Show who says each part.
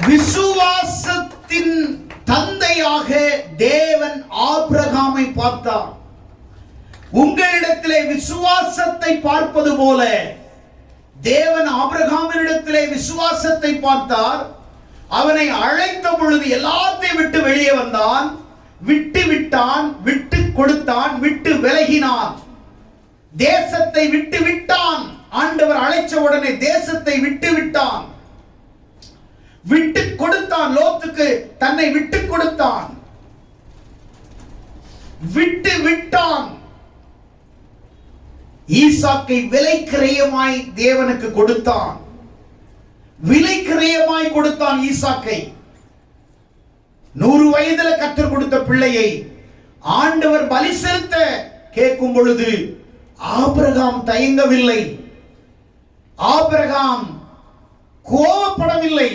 Speaker 1: விசுவாசத்தின் தந்தையாக தேவன் ஆபிரகாமை பார்த்தார். உங்களிடத்திலே விசுவாசத்தை பார்ப்பது போல தேவன் ஆபிரகாமினிடத்திலே விசுவாசத்தை பார்த்தார். அவனை அழைத்த பொழுது எல்லாத்தையும் விட்டு வெளியே வந்தான், விட்டு விட்டான், விட்டு கொடுத்தான், விட்டு விலகினான், தேசத்தை விட்டு விட்டான். ஆண்டவர் அழைச்ச உடனே தேசத்தை விட்டு விட்டான், விட்டு கொடுத்தான். லோத்துக்கு தன்னை விட்டு கொடுத்தான், விட்டு விட்டான். ஈசாக்கை விலைக்கிரயமாய் தேவனுக்கு கொடுத்தான், விலைக்கிரயமாய் கொடுத்தான் ஈசாக்கை. 100 வயதுல கற்றுக் கொடுத்த பிள்ளையை ஆண்டவர் பலி செலுத்த கேட்கும் பொழுது ஆபிரகாம் தயங்கவில்லை, ஆபிரகாம் கோபப்படவில்லை.